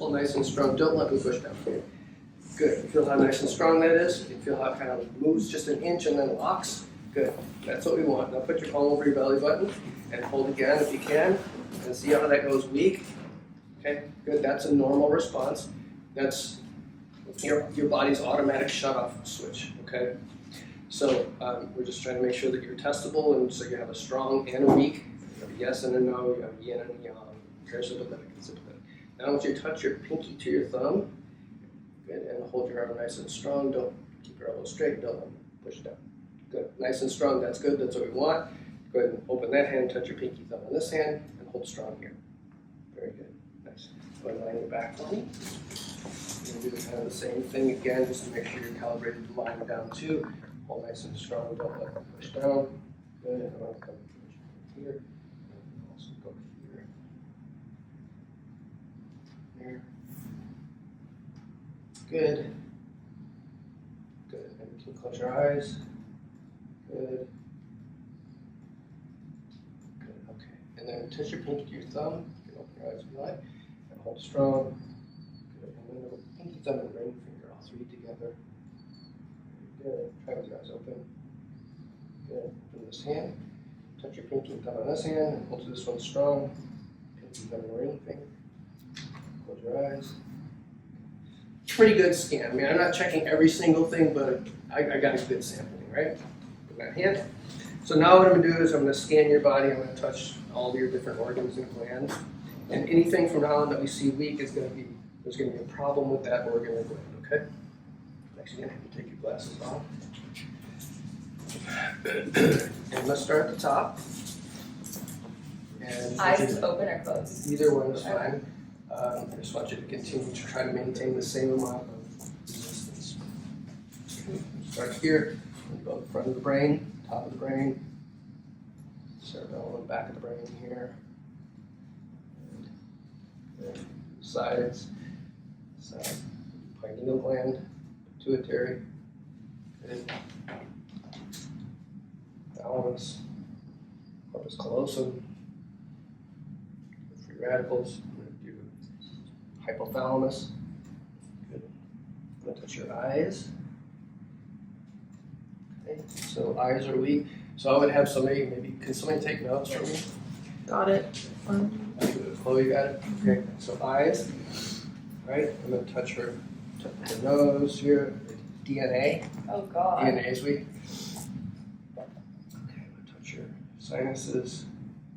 Hold nice and strong. Don't let me push down. Good. Feel how nice and strong that is. You feel how it kind of moves just an inch and then locks. Good. That's what we want. Now put your palm over your belly button and hold again if you can. And see how that goes weak. Okay, good. That's a normal response. That's your body's automatic shut-off switch. Okay, so we're just trying to make sure that you're testable, and so you have a strong and a weak. You have a yes and a no. You have a yin and a yang. Parasympathetic and sympathetic. Now I want you to touch your pinky to your thumb. Good, and hold your arm nice and strong. Don't keep your elbow straight. Don't push down. Good, nice and strong. That's good. That's what we want. Go ahead and open that hand. Touch your pinky thumb on this hand, and hold strong here. Very good. Nice. Go ahead and line your back for me. You're going to do kind of the same thing again, just to make sure you're calibrated to line down too. Hold nice and strong. Don't let them push down. Good. And I'm going to come here. And also go here. There. Good. Good. And you can close your eyes. Good. Good. Okay. And then touch your pinky to your thumb. You can open your eyes if you like. And hold strong. Good. And then the pinky thumb and ring finger, all three together. Good. Try with your eyes open. Good. Open this hand. Touch your pinky and thumb on this hand. And hold this one strong. Pinky thumb and ring finger. Close your eyes. Pretty good scan. I mean, I'm not checking every single thing, but I got a good sampling, right? With that hand. So now what I'm going to do is I'm going to scan your body. I'm going to touch all of your different organs and glands. And anything from now on that we see weak is going to be, there's going to be a problem with that organ or gland, okay? Next, you're going to have to take your glasses off. And let's start at the top. And Eyes open or closed? Either one is fine. I just want you to continue to try to maintain the same amount of resistance. Start here, and go to the front of the brain, top of the brain, cerebellum, back of the brain here, and sides, pineal gland, pituitary, good, thalamus, corpus callosum, free radicals. Hypothalamus. Good. I'm going to touch your eyes. Okay, so eyes are So I would have somebody, maybe, can somebody take notes for me? Got it. Chloe, got it? Okay, so eyes. All right, I'm going to touch her nose here. DNA. Oh, God. DNA is weak. Okay, I'm going to touch your sinuses,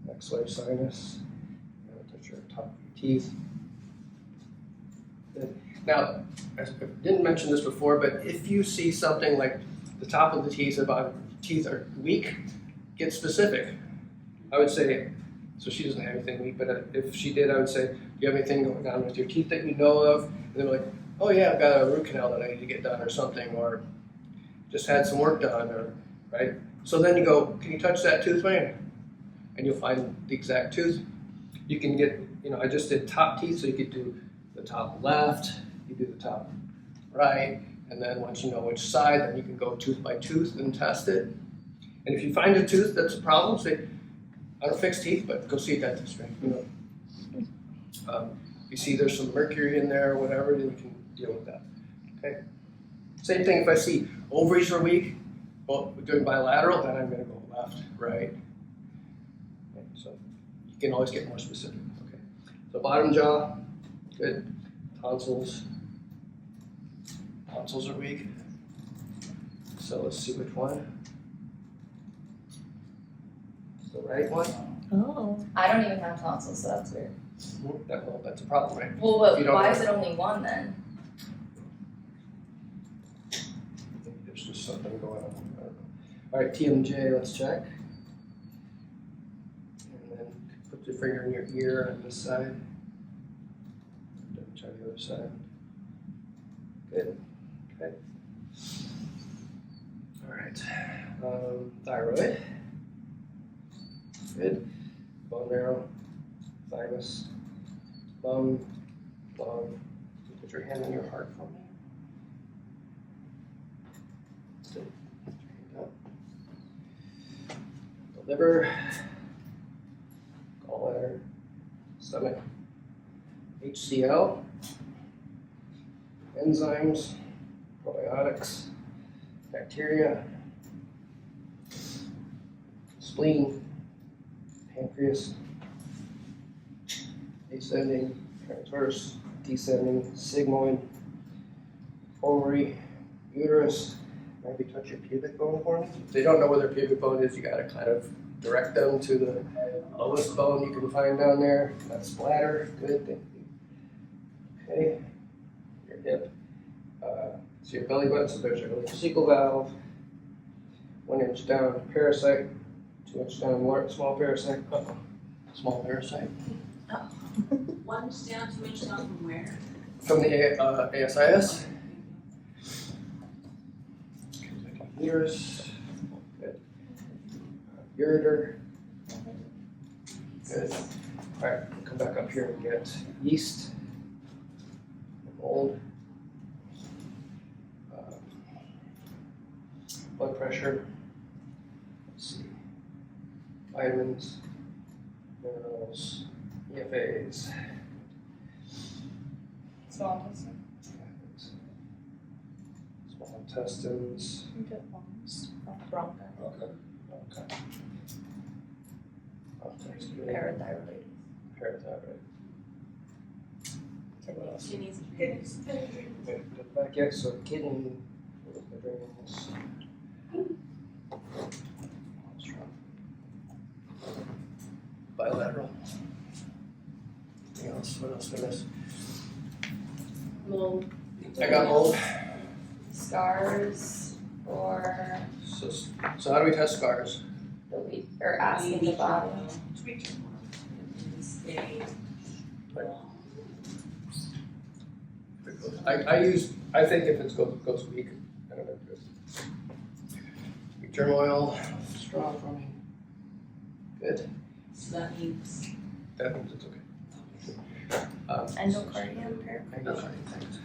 next layer sinus. I'm going to touch your top of your teeth. Good. Now, I didn't mention this before, but if you see something like the top of the teeth or bottom teeth are weak, get specific. I would say, so she doesn't have anything weak, but if she did, I would say, do you have anything going on with your teeth that you know of? And they're like, oh yeah, I've got a root canal that I need to get done or something, or just had some work done, or right? So then you go, can you touch that tooth, man? And you'll find the exact tooth. You can get, I just did top teeth, so you could do the top left, you do the top right, and then once you know which side, then you can go tooth by tooth and test it. And if you find a tooth that's a problem, say, I don't fix teeth, but go see a dentist, right? If you see there's some mercury in there or whatever, then you can deal with that. Okay. Same thing if I see ovaries are weak, well, we're doing bilateral, then I'm going to go left, right. Okay. So you can always get more specific. Okay. So bottom jaw, good. Tonsils. Tonsils are weak. So let's see which one. The right one? Oh. I don't even have tonsils, so that's weird. That's a problem, right? Well, but why is it only one then? I think there's just something going on. I don't know. All right, TMJ, let's check. And then put your finger in your ear on this side. Try the other side. Good. Okay. All right. Thyroid. Good. Bone marrow, thymus, lung. Put your hand on your heart for me. Good. Put your hand up. The liver, gallbladder, stomach, HCl, enzymes, probiotics, bacteria, spleen, pancreas, ascending, transverse, descending, sigmoid, ovary, uterus. Maybe touch your pubic bone for me. If they don't know where their pubic bone is, you gotta kind of direct them to the lowest bone you can find down there. That's bladder. Good, thank you. Okay, your hip. So your belly button, so there's your ileocecal valve. 1 inch down, parasite. 2 inch down, small parasite. Small parasite. 1 inch down, 2 inch down from where? From the ASIS. Uterus. Good. Ureter. Good. All right, come back up here and get yeast, mold, blood pressure. Let's see. Vitamins, minerals, EFAs. Small intestine. Small intestines. Bronchi. Okay. Parathyroid. Parathyroid. Kidneys. She needs kidneys. Wait, go back yet, so kidney, adrenals. Bilateral. Anything else? What else did I miss? Mold. I got mold. Scars or So how do we test scars? the week or asking the body. I think if it goes weak, I don't know. Weak germ oil, straw for me. Good. So that means. That means it's okay. Endocardium, pericardium. Endocardium, thanks.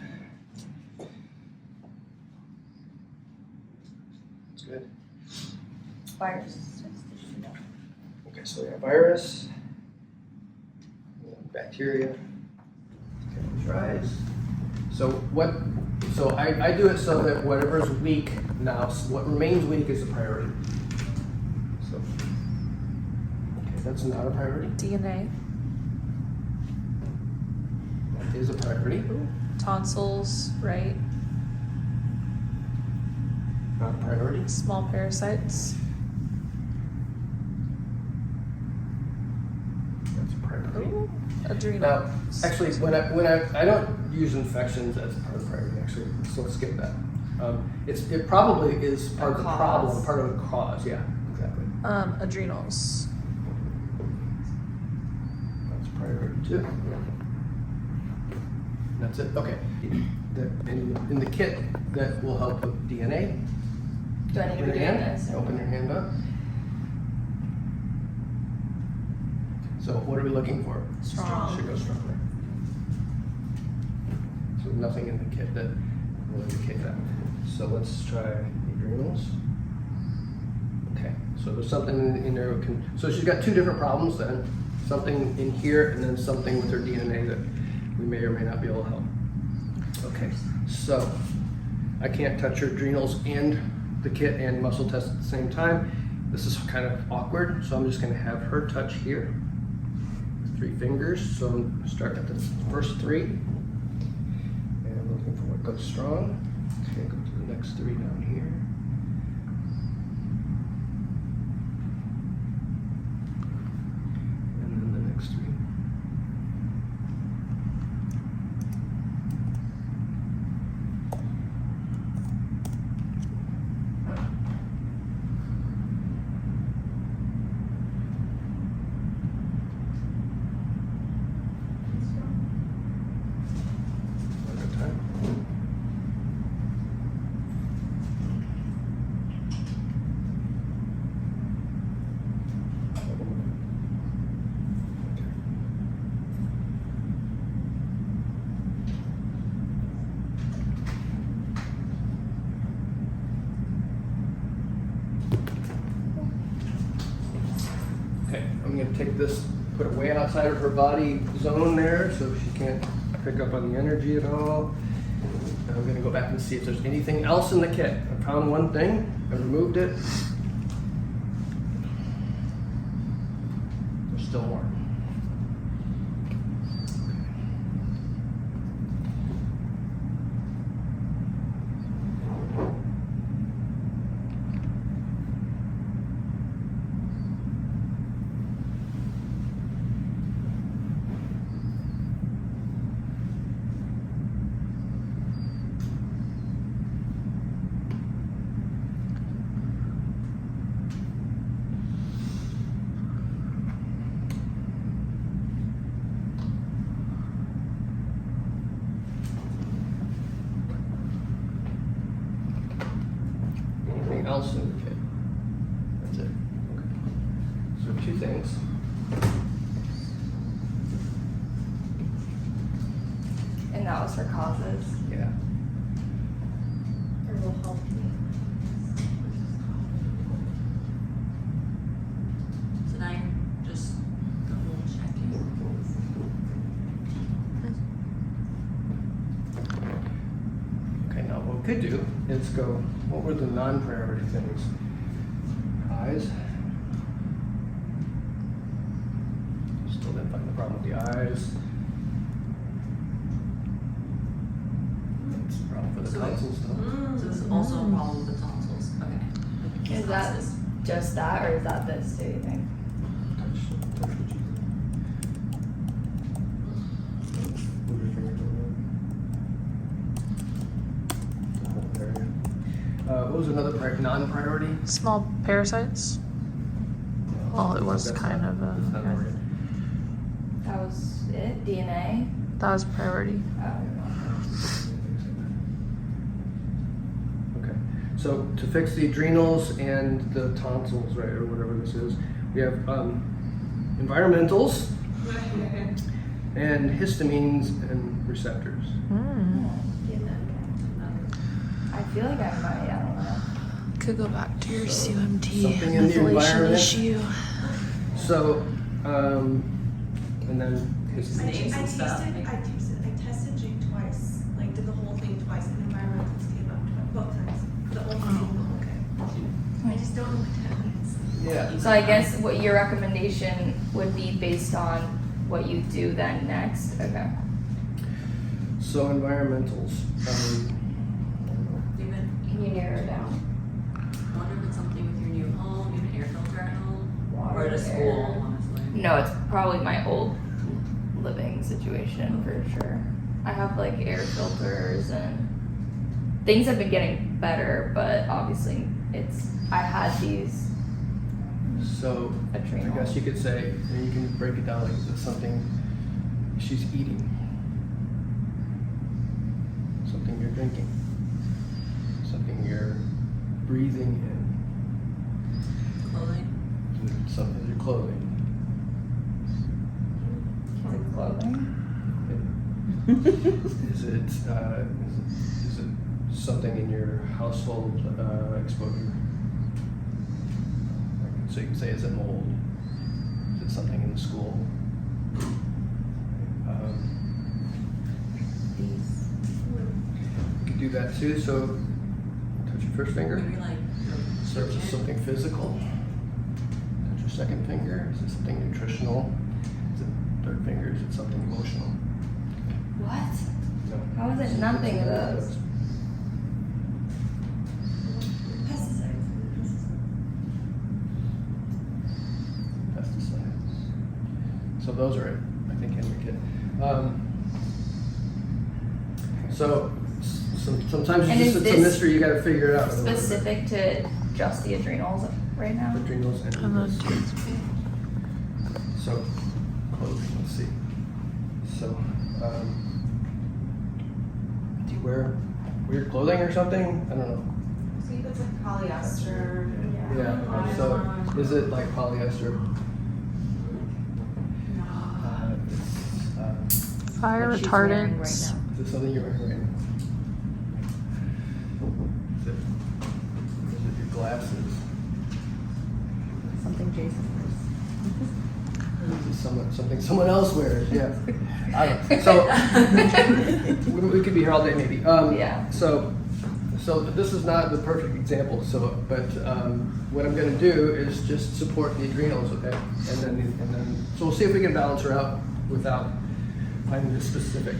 That's good. Virus. Okay, so we have virus, bacteria, tries. So I do it so that whatever's weak now, what remains weak is a priority. So, okay, that's not a priority. DNA, That is a priority. tonsils, right? Not a priority. Small parasites, That's a priority. adrenal. Now, actually, when I don't use infections as part of the priority. Actually, so let's skip that. It probably is part of the problem, part of the cause. Yeah, exactly. Adrenals. That's a priority too. That's it. Okay. In the kit that will help with DNA. Do I need to Open be your doing hand. this? Open your hand up. So what are we looking for? Strong. Should go stronger. So nothing in the kit that will indicate that. So let's try the adrenals. Okay, so there's something in there. So she's got two different problems then. Something in here and then something with her DNA that we may or may not be able to help. Okay, so I can't touch her adrenals and the kit and muscle test at the same time. This is kind of awkward, so I'm just gonna have her touch here. 3 fingers, so I'm gonna start at the first 3. And I'm looking for what goes strong. Okay, go to the next 3 down here. And then the next 3. One at a time. Okay, I'm gonna take this, put it way outside of her body zone there, so she can't pick up on the energy at all. I'm gonna go back and see if there's anything else in the kit. I found one thing, I removed it. There's still more. Anything else in the kit? That's it. Okay. So 2 things. And that was for causes. Yeah. Or will help me. So now you're just double checking. Okay, now what we could do is go, what were the non-priority things? Eyes. Still didn't find the problem with the eyes. That's a problem for the So wait. tonsils though. So this is also a problem with the tonsils. Okay. Is that Tonsils. just that, or is that this, do you think? Touch what you do. Move your fingers over the whole area. What was another non-priority? Small parasites. Well, it was That's kind not- of that's not a, priority. That was it, DNA? that was priority. Okay, so to fix the adrenals and the tonsils, right, or whatever this is, we have environmentals and histamines and receptors. Mm. I feel like I might, I don't know. Could go back to your So, CMT something in the methylation environment. issue. So, and then Names I and stuff. tested Jake twice, like did the whole thing twice, and environmentals came up both times. The whole thing. Okay. I just don't know what happens. yeah. So I guess what your recommendation would be based on what you do then next, okay? So environmentals. Even, Can you narrow it down? I wonder if it's something with your new home, you have an air filter at home, or at a Water, school, air. honestly. No, it's probably my old living situation for sure. I have like air filters and things have been getting better, but obviously I had these So I adrenal. guess you could say, and you can break it down like it's something she's eating, something you're drinking, something you're breathing Clothing. in, something you're clothing. Is it clothing? Is it something in your household exposure? Like, so you can say, is it mold? Is it something in the school? These. You could do that too. So touch your first finger. Maybe like. So is it something physical? Touch your second finger. Is it something nutritional? Is it third finger? Is it something emotional? What? No. How is it nothing of those? Pesticides. Pesticides. So those are it, I think, in your kit. So sometimes And it's is just, it's a this mystery. You got to figure it out. a little bit. Specific to just the adrenals right now? Adrenals and And then so clothing. Let's see. So do you wear weird clothing or something? I don't know. See, that's like polyester. Yeah. So is it like polyester? It's, fire What she's wearing retardants. is it something you're wearing right now? Is it your glasses? Something Jason wears. Something someone else wears, yeah. I don't know. So we could be here all day maybe. Yeah. So this is not the perfect example. But what I'm going to do is just support the adrenals, okay? And then so we'll see if we can balance her out without finding the specific.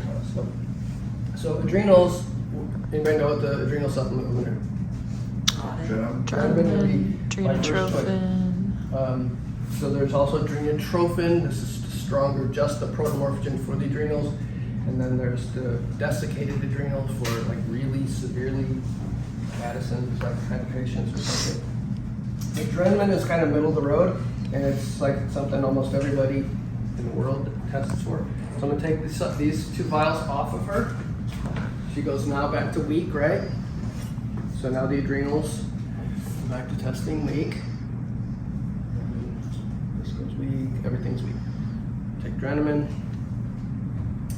So adrenals. Anybody know what the adrenal supplement we're going to? Trinitrophin. So there's also adrenotrophin. This is stronger, just the protomorphogen for the adrenals. And then there's the desiccated adrenals for like really severely Addison's like kind of patients or something. Adrenaline is kind of middle of the road, and it's like something almost everybody in the world tests for. So I'm gonna take these 2 vials off of her. She goes now back to weak, right? So now the adrenals back to testing weak. This goes weak, everything's weak. Take Drenamine,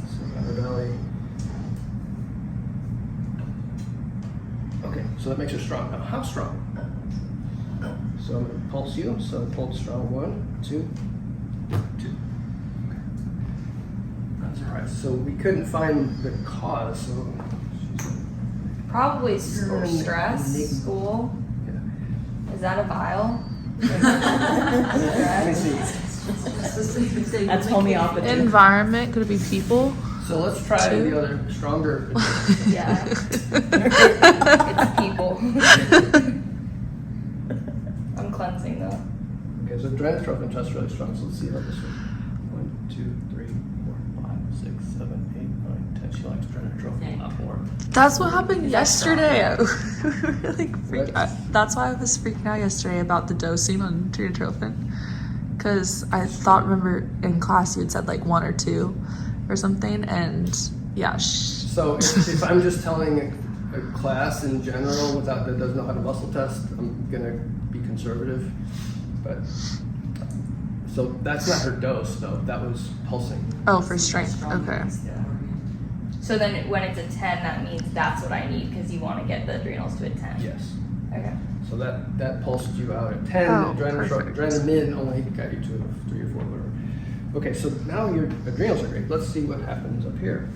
sit on her belly. Okay, so that makes her strong. Now, how strong? So I'm gonna pulse you, so pulse strong 1, 2, 2. Okay. That's all right. So we couldn't find the cause, so Probably stress, Enigma. school. yeah. Is that a vial? Let me see. That's homeopathy. Environment, could it be people? So let's try Two. the other stronger. Yeah. It's people. I'm cleansing though. Okay, so adrenotrophin test really strong. So let's see about this one. 1, 2, 3, 4, 5, 6, 7, 8, 9, 10. She likes adrenotrophin a lot more. That's what happened Is that strong? yesterday. I really freaked out. That's why I was freaking out yesterday about the dosing on trinitrophin. Because I thought, remember in class you had said like 1 or 2 or something, and yeah. So if I'm just telling a class in general without that doesn't know how to muscle test, I'm gonna be conservative. But so that's not her dose though. That was pulsing. Oh, for strength. Okay. So then when it's a 10, that means that's what I need because you want to get the adrenals to a 10. Yes. Okay. So that pulsed you out at 10. Oh, perfect. Adrenaline only got you to 3 or 4, whatever. Okay, so now your adrenals are great. Let's see what happens up here.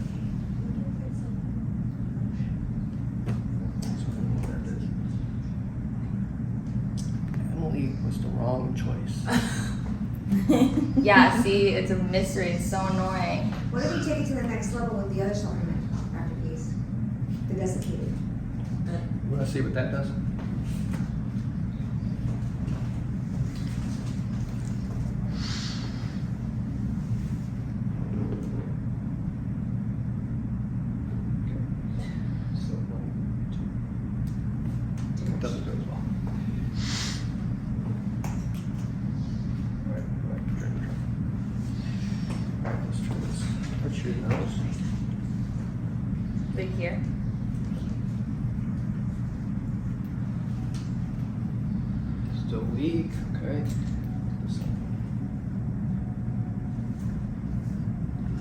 Emily was the wrong choice. Yeah, see, it's a mystery. It's so annoying. What if you take it to the next level with the other supplement after these? The desiccated. You want to see what that does? So 1, 2. It doesn't do as well. All right, go back to drink. All right, let's try this. Touch your nose. Like here. Still weak, okay. This one.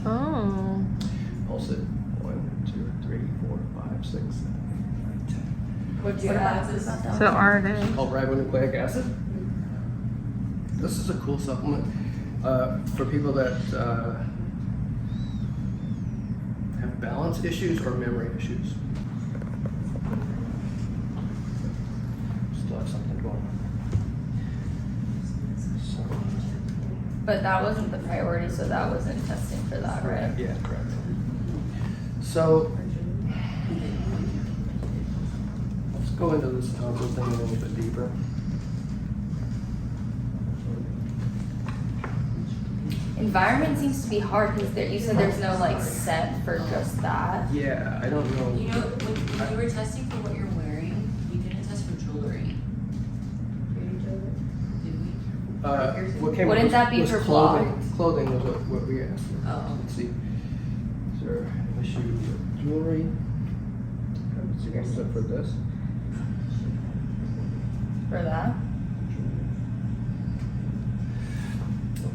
Oh. Pulse it. 1, 2, 3, 4, 5, 6, 7, 8, 9, 10. What'd you What about have? this? So RNA. Called ribonucleic acid. This is a cool supplement for people that have balance issues or memory issues. Still have something going on. So, But that wasn't the priority, so that wasn't testing for that, right? yeah, correct. So let's go into this tonsil thing a little bit deeper. Environment seems to be hard because you said there's no like set for just that. Yeah, I don't know. You know, when you were testing for what you're wearing, we didn't test for jewelry. Did we? What came Wouldn't up that be was for clothing. block? Clothing was what we asked for. Oh. Let's see. Is there an issue with jewelry? Was it for this? For that? Okay.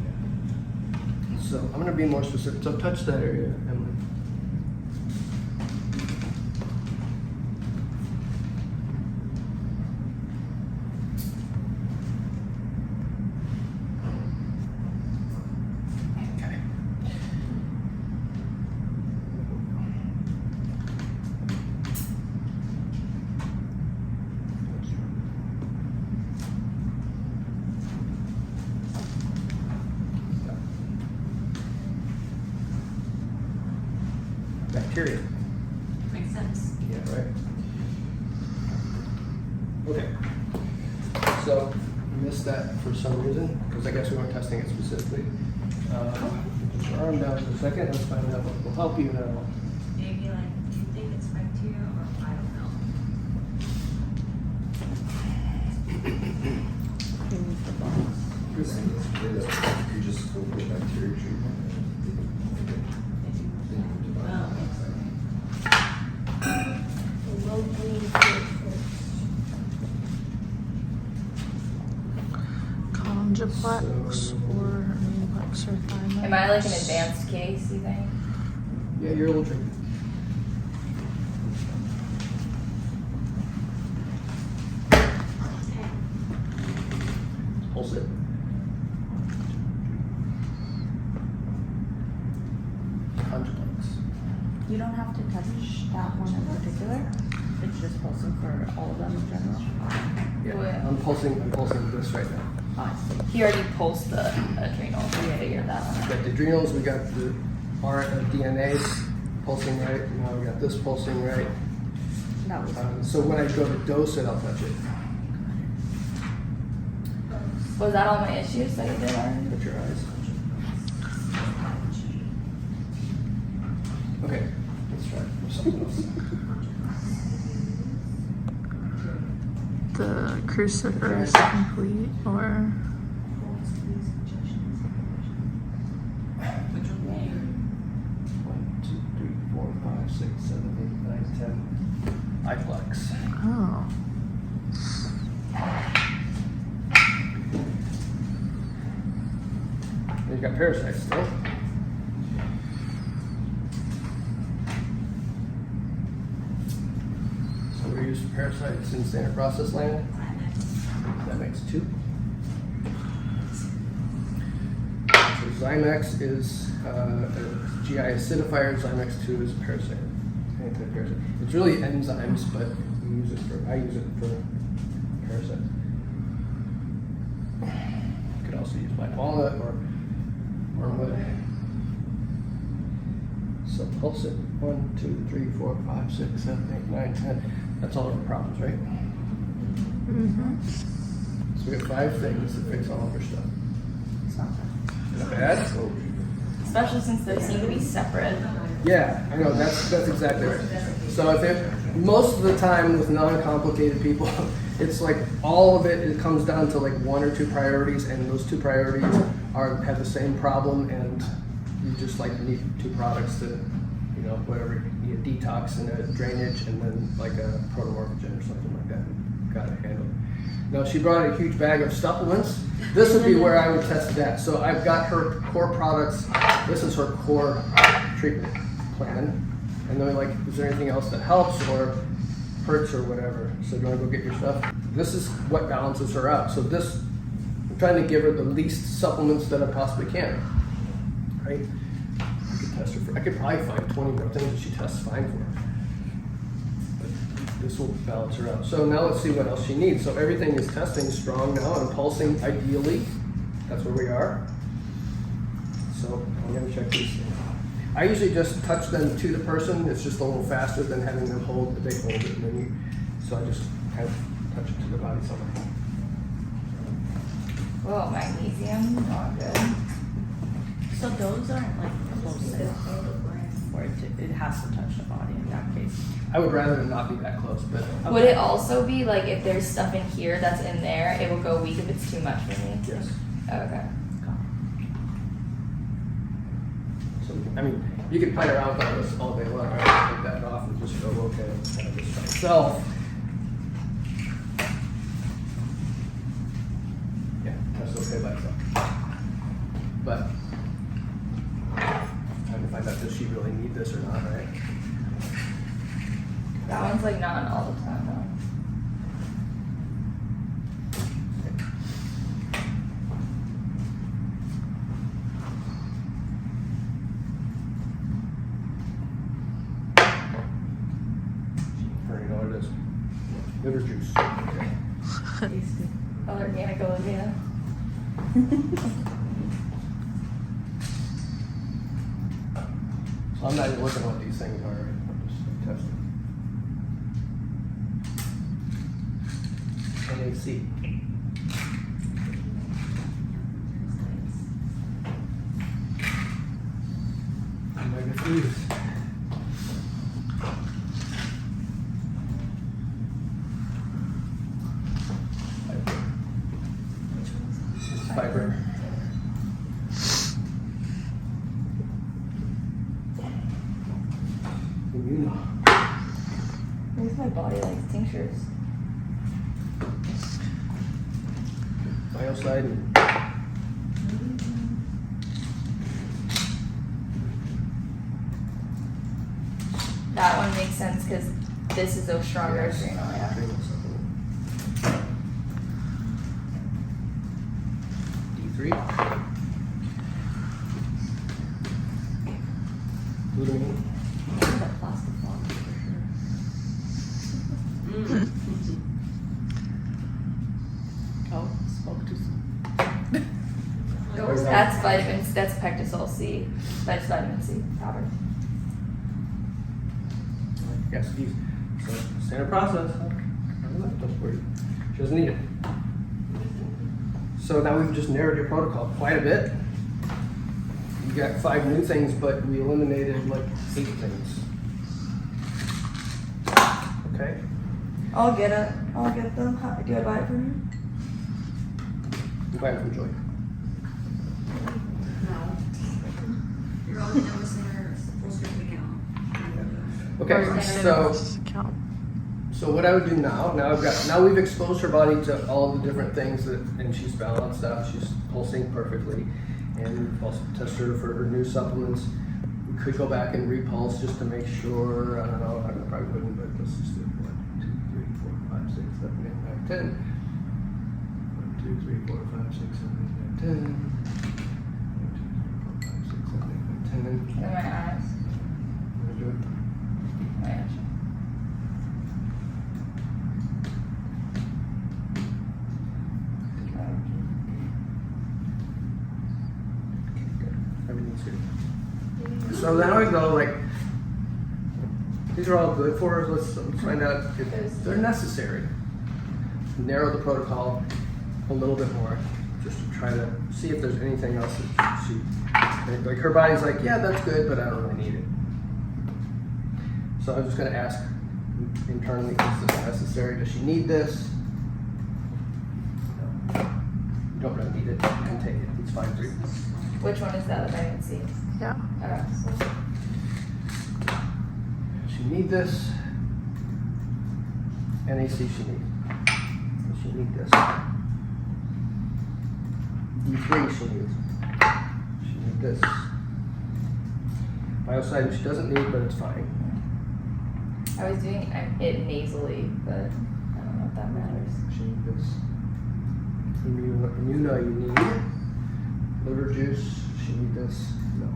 So I'm going to be more specific. So touch that area, Emily. period. Makes sense. Yeah, right. Okay. So, missed that for some reason, because I guess we weren't testing it specifically. Put your arm down for a second, let's find out what will help you now. Maybe like, do you think it's bacteria or biofilm? You just go for bacteria treatment. Conjuplex or Uniplex or Thymus. Am I like an advanced case, you think? Yeah, you're a little tricky. Pulse it. Conjuplex. You don't have to touch that one in particular. It's just pulsing for all of them in general. Yeah, I'm pulsing this right now. Oh, I see. He already pulsed the adrenals. We figured that one out. Got the adrenals, we got the DNAs pulsing right, now we got this pulsing right. That was So when I go to dose it, I'll touch it. Was that all my issues that you did already? Put your eyes. Okay, let's try something else. The cruciferous complete or Which one? 1, 2, 3, 4, 5, 6, 7, 8, 9, 10. iFlex. oh. And you got parasites still. So we use parasites in standard process land. That makes 2. So Zymex is a GI acidifier. Zymex 2 is a parasite. Anti-parasite. It's really enzymes, but I use it for parasites. You could also use black walnut or wormwood. So pulse it. 1, 2, 3, 4, 5, 6, 7, 8, 9, 10. That's all of our problems, right? So we have 5 things that fix all of our stuff. it's not bad. Not bad? Especially since they seem to be separate. Yeah, I know, that's exactly right. So if it, most of the time with non-complicated people, it's like all of it comes down to like 1 or 2 priorities, and those 2 priorities have the same problem, and you just like need 2 products to, you know, whatever, you need a detox and a drainage and then like a protomorphogen or something like that. Got it handled. Now she brought a huge bag of supplements. This would be where I would test that. So I've got her core products. This is her core treatment plan. And then like, is there anything else that helps or hurts or whatever? So do you want to go get your stuff? This is what balances her out. So this, I'm trying to give her the least supplements that I possibly can. Right? I could test her for, I could probably find 20 more things that she tests fine for. But this will balance her out. So now let's see what else she needs. So everything is testing strong now and pulsing ideally. That's where we are. So I'm gonna check these things. I usually just touch them to the person. It's just a little faster than having them hold it. They hold it, and then so I just kind of touch it to the body somewhere. Whoa, magnesium, not good. So those aren't like close enough where it has to touch the body in that case. I would rather it not be that close, but Would it also be like if there's stuff in here that's in there, it will go weak if it's too much for me? yes. Okay. So I mean, you can play around with all this all day long. I would take that off and just go, okay, let's kind of this by itself. Yeah, that's okay by itself. But trying to find out, does she really need this or not, right? That one's like not all the time though. I already know what it is. Liver juice. Okay. Organic Olivia. A I'm not even looking at what these things are. I'm just testing. NAC. Omega 3s. It's fiber. Where's my body likes tinctures? Biocide and That one makes sense because this is a stronger adrenal, yeah. D3. Glutamine. That plastic one for sure. Oh, spoke too soon. Where's that? That's vitamins, that's Pectisol C. That's vitamin C powder. Yes, these. So standard process. Don't worry. She doesn't need it. So now we've just narrowed your protocol quite a bit. You got 5 new things, but we eliminated like 8 things. Okay. I'll get them. Do I buy it from you? You buy it from Joy. No. You're always never saying full script account. Okay. So what I would do now we've exposed her body to all the different things and she's balanced out. She's pulsing perfectly, and we've also tested her for her new supplements. We could go back and repulse just to make sure. I don't know. I probably wouldn't, but let's just do 1, 2, 3, 4, 5, 6, 7, 8, 9, 10. 1, 2, 3, 4, 5, 6, 7, 8, 9, 10. 1, 2, 3, 4, 5, 6, 7, 8, 9, 10. And my eyes. Wanna do it? My eyes. Everything's good. So now we go like, these are all good for us. Let's find out if they're necessary. Narrow the protocol a little bit more, just to try to see if there's anything else that she, like her body's like, yeah, that's good, but I don't really need it. So I'm just gonna ask internally, is this necessary? Does she need this? No. You don't really need it. You can take it. It's fine for you. Which one is that? The vitamin C. Yeah. Okay. So She need this. NAC she need. She need this. D3 she needs. She need this. Biocide she doesn't need, but it's fine. I was doing it nasally, but I don't know if that matters. She need this. Immuna you need. Liver juice, she need this. No.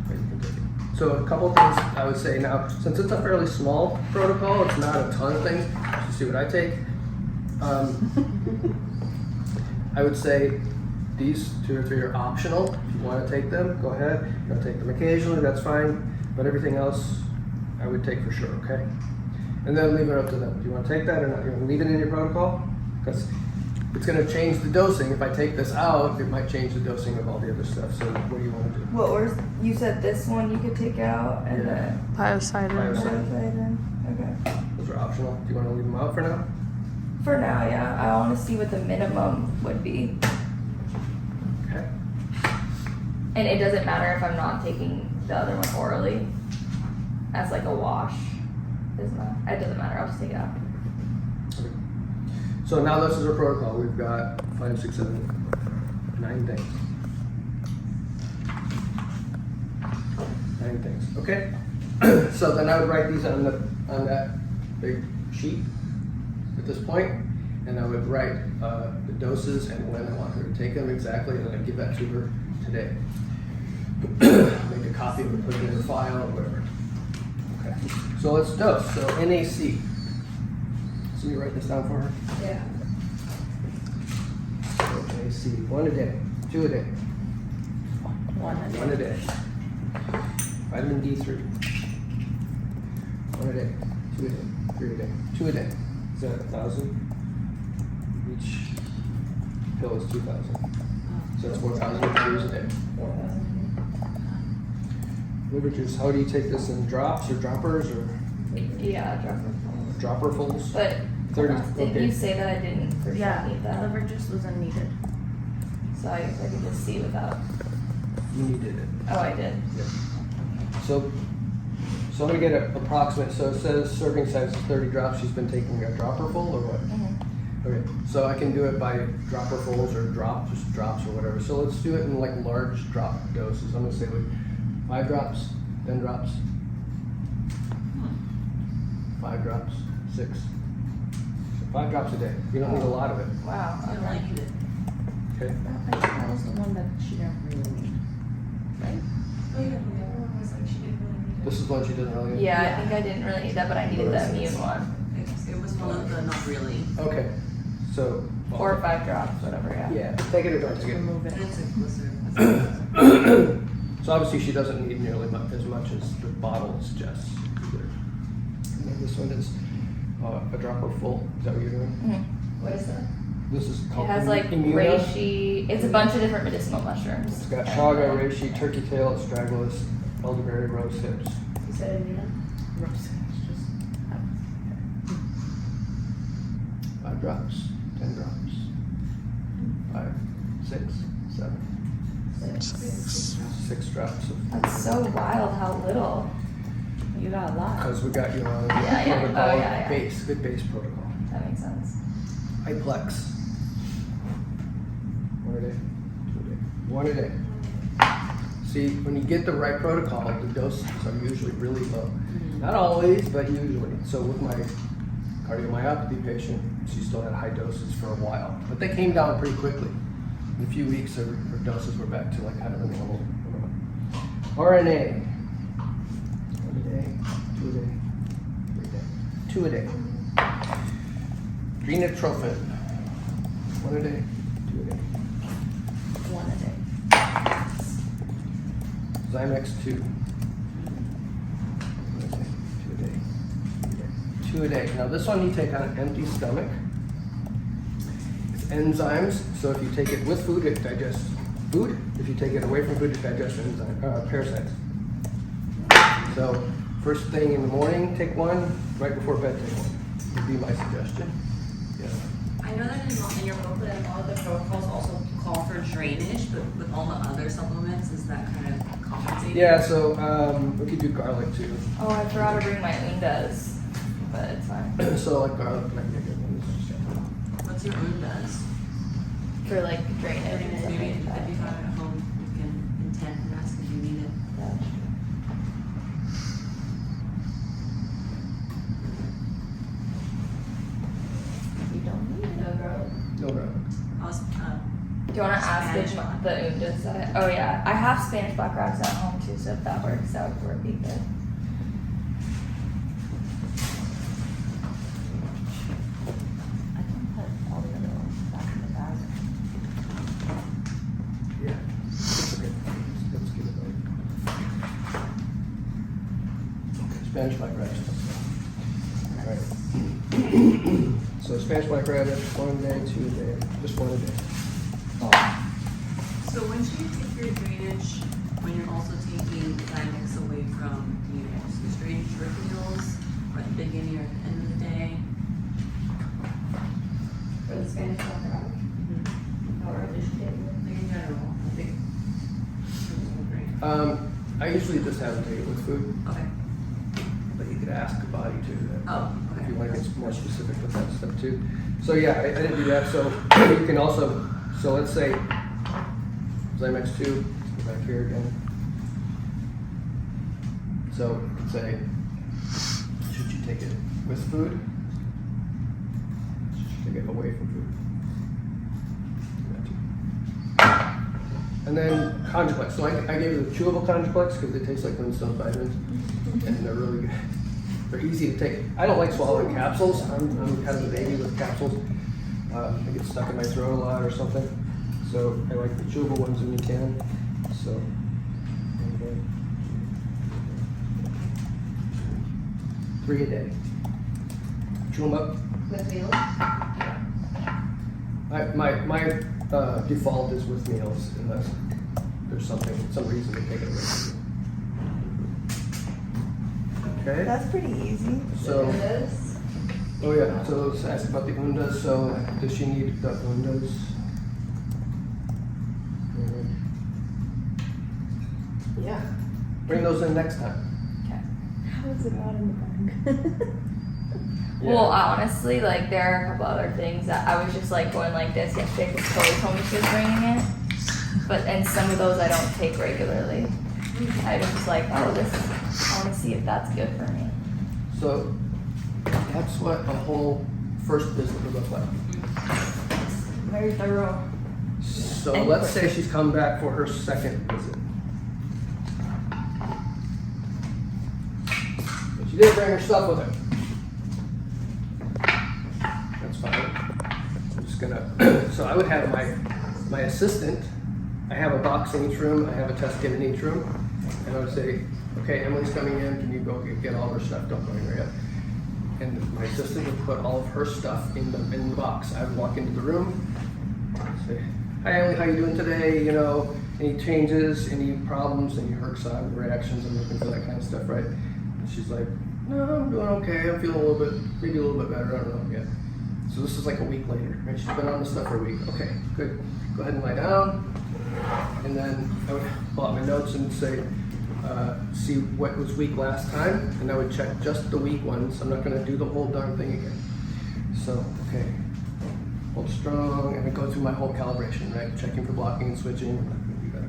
But you can take it. So a couple things I would say now, since it's a fairly small protocol, it's not a ton of things. You see what I take? I would say these 2 or 3 are optional. If you want to take them, go ahead. You want to take them occasionally, that's fine. But everything else, I would take for sure, okay? And then leave it up to them. Do you want to take that or not? You want to leave it in your protocol? Because it's going to change the dosing. If I take this out, it might change the dosing of all the other stuff. So what do you want to do? What was you said this one you could take out and Yeah. then Biocide. okay. Those are optional. Do you want to leave them out for now? For now, yeah. I want to see what the minimum would be. Okay. And it doesn't matter if I'm not taking the other one orally as like a wash. Isn't that? It doesn't matter. I'll just take it out. Okay. So now this is our protocol. We've got 5, 6, 7, 9 things. 9 things. Okay. So then I would write these on that big sheet at this point, and I would write the doses and when I want her to take them exactly, and then I'd give that to her today. Make a copy of it, put it in her file, or whatever. Okay. So let's dose. So NAC. So you write this down for her. Yeah. So NAC. 1 a day. 2 a day. One a day. 1 a day. Vitamin D3. 1 a day, 2 a day, 3 a day, 2 a day. Is that 1,000? Each pill is 2,000. So that's 4,000 calories a day. Liver juice, how do you take this in drops or droppers or Yeah, dropperfuls? But 30, didn't okay. you say that I didn't for sure Yeah, need that? liver juice wasn't needed. So I could just see without. You needed it. Oh, I did. So I'm gonna get an approximate, so it says serving size is 30 drops, she's been taking a dropper full or what? Okay, so I can do it by dropper fulls or drops or whatever. So let's do it in like large drop doses. I'm gonna say like 5 drops, 10 drops, 5 drops, 6. So 5 drops a day. You don't need a lot of it, Wow. I don't Okay. like it. okay? That was the one that she didn't really need, right? Oh, yeah, the other one was like, she didn't really need it. This is one she doesn't really need. Yeah, Yeah. I think I didn't really need that, but I needed the immune one. It was one of the not really. Okay, so. 4 or 5 drops, whatever. Yeah. Yeah, take it or don't take it. Remove it. And it's a glycerin. So obviously she doesn't need nearly as much as the bottle suggests either. And then this one is a dropper full. Is that what you're doing? What is that? This is It called has like Immuna. reishi. It's a bunch of different medicinal mushrooms. It's got chaga, reishi, turkey tail, astragalus, elderberry, rose hips. You said Amina? Rose, it's just. 5 drops, 10 drops, 5, 6, 7, 6 drops of. That's so wild how little. You got a lot. Because we got you on Yeah, yeah. protocol, Oh, yeah, yeah. base, good base protocol. That makes sense. Hyplex. 1 a day, 2 a day, 1 a day. See, when you get the right protocol, the doses are usually really low. Not always, but usually. So with my cardiomyopathy patient, she still had high doses for a while, but they came down pretty quickly. In a few weeks, her doses were back to like kind of a normal. RNA. 1 a day, 2 a day, 3 a day, 2 a day. Genotrophin. 1 a day, 2 a day. 1 a day. Zymex 2. 2 a day. 2 a day. Now this one you take on an empty stomach. It's enzymes, so if you take it with food, it digests food. If you take it away from food, it digests parasites. So first thing in the morning, take one. Right before bed, take one. Would be my suggestion. Yeah. I know that in your booklet, a lot of the protocols also call for drainage, but with all the other supplements, is that kind of compensating? Yeah, so we could do garlic too. Oh, I forgot to bring my Undas, but it's fine. So like garlic might be a good one. What's your own does? For like drainage and stuff Maybe like if that. you have it at home, you can intend and ask if you need it. Yeah. You don't need it. No garlic. No garlic. I was, Do you want to ask Spanish if black. the Undas that oh yeah, I have Spanish black rocks at home too, so if that works, that would work good. I can put all the other ones back in the bag. Yeah. That's okay. Let's give it a Spanish black radish. Alright. So Spanish black radish, 1 day, 2 a day, just 1 a day. so when should you take your drainage when you're also taking Zymex away from meals? Is drainage your meals or at the beginning or at the end of the day? For the Spanish black rock. Or addition Like in general, I think. I usually just have them take it with food, Okay. but you could ask the body too. Oh, If okay. you want to get more specific with that stuff too. So yeah, I didn't do that. So you can also, so let's say Zymex 2, go back here again. So you could say, should you take it with food? Should you take it away from food? And then Conjuplex. So I gave you the chewable Conjuplex because they taste like Flintstone vitamins, and they're really good. They're easy to take. I don't like swallowing capsules. I'm kind of a baby with capsules. They get stuck in my throat a lot or something. So I like the chewable ones when you can. So, 3 a day. Chew them up. With meals? My default is with meals unless there's some reason to take it away. Okay. That's pretty easy. So, Windows? oh yeah, so let's ask about the undas. So does she need the undas? Yeah. Bring those in next time. How is it not in the bag? Well, honestly, like there are a couple other things that I was just like going like this yesterday because Chloe told me she was bringing it. And some of those I don't take regularly. I was just like, oh, I want to see if that's good for me. So that's what a whole first visit would look like. Very thorough. So And let's quick. say she's come back for her second visit. But she didn't bring her stuff with her. That's fine. I'm just gonna, so I would have my assistant, I have a box in each room, I have a test kit in each room, and I would say, okay, Emily's coming in, can you go get all her stuff, don't go anywhere yet. And my assistant would put all of her stuff in the box. I would walk into the room, say, hi Emily, how you doing today? You know, any changes, any problems, any hurt side reactions? I'm looking for that kind of stuff, right? And she's like, no, I'm doing okay. I'm feeling maybe a little bit better. I don't know yet. So this is like a week later, right? She's been on this stuff for a week. Okay, good. Go ahead and lie down. And then I would pull out my notes and say, see what was weak last time, and I would check just the weak ones. I'm not going to do the whole darn thing again. So, okay, hold strong, and I go through my whole calibration, right? Checking for blocking and switching.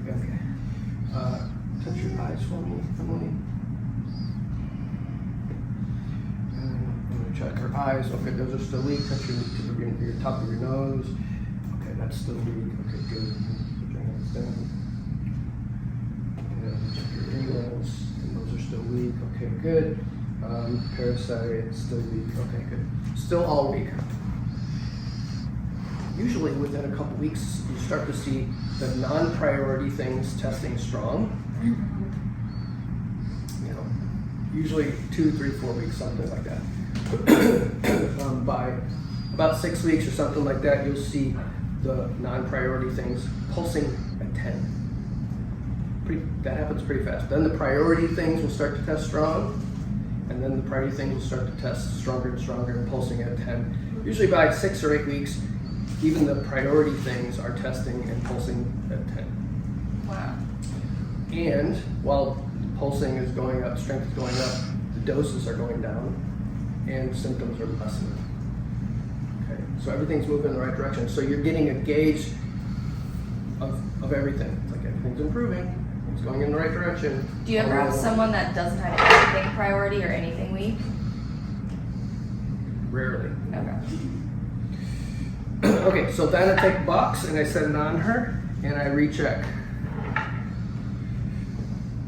Okay. Touch your eyes for me, Emily. And I'm going to check her eyes. Okay, those are still weak. Touch your top of your nose. Okay, that's still weak. Okay, good. Put your hands down. Check your renals, and those are still weak. Okay, good. Parasite, still weak. Okay, good. Still all weak. Usually within a couple weeks, you start to see the non-priority things testing strong. You know, usually 2, 3, 4 weeks, something like that. By about 6 weeks or something like that, you'll see the non-priority things pulsing at 10. That happens pretty fast. Then the priority things will start to test strong, and then the priority things will start to test stronger and stronger and pulsing at 10. Usually by 6 or 8 weeks, even the priority things are testing and pulsing at 10. Wow. And while pulsing is going up, strength is going up, the doses are going down, and symptoms are lessening. Okay, so everything's moving in the right direction. So you're getting a gauge of everything. It's like everything's improving. It's going in the right direction. Do you ever have someone that doesn't have anything priority or anything weak? Rarely. Okay. Okay, so then I take a box and I set it on her and I recheck.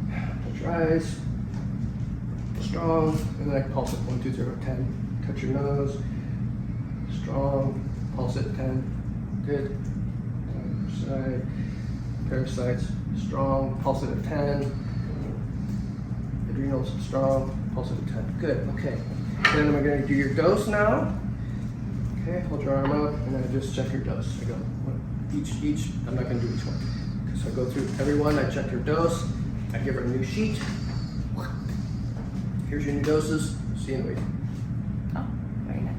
Touch your eyes. Strong. And then I pulse it 1, 2, 0, 10. Touch your nose. Strong. Pulse it 10. Good. Side. Parasites. Strong. Pulse it at 10. Adrenals. Strong. Pulse it at 10. Good. Okay. Then I'm going to do your dose now. Okay, hold your arm up, and then I just check your dose. I go each. I'm not going to do each one. So I go through every one. I check your dose. I give her a new sheet. Here's your new doses. See you in a week. Oh, very nice.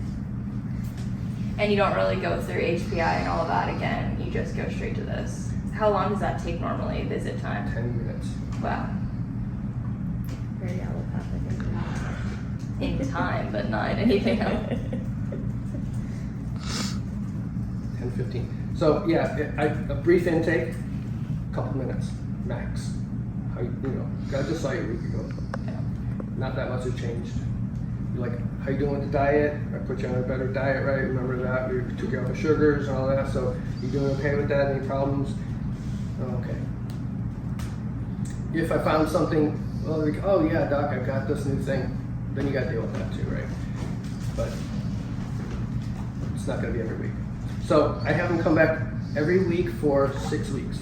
And you don't really go through HPI and all of that again. You just go straight to this. How long does that take normally, visit time? 10 minutes. Wow. Very allopathic. In time, but not anything else. 10, 15. So yeah, a brief intake, couple minutes max. I just saw you a week ago. Not that much has changed. You're like, how you doing with the diet? I put you on a better diet, right? Remember that? We took you off the sugars and all that. So you doing okay with that? Any problems? Okay. If I found something, well, like, oh yeah, doc, I've got this new thing, then you got to deal with that too, right? But it's not going to be every week. So I have them come back every week for 6 weeks.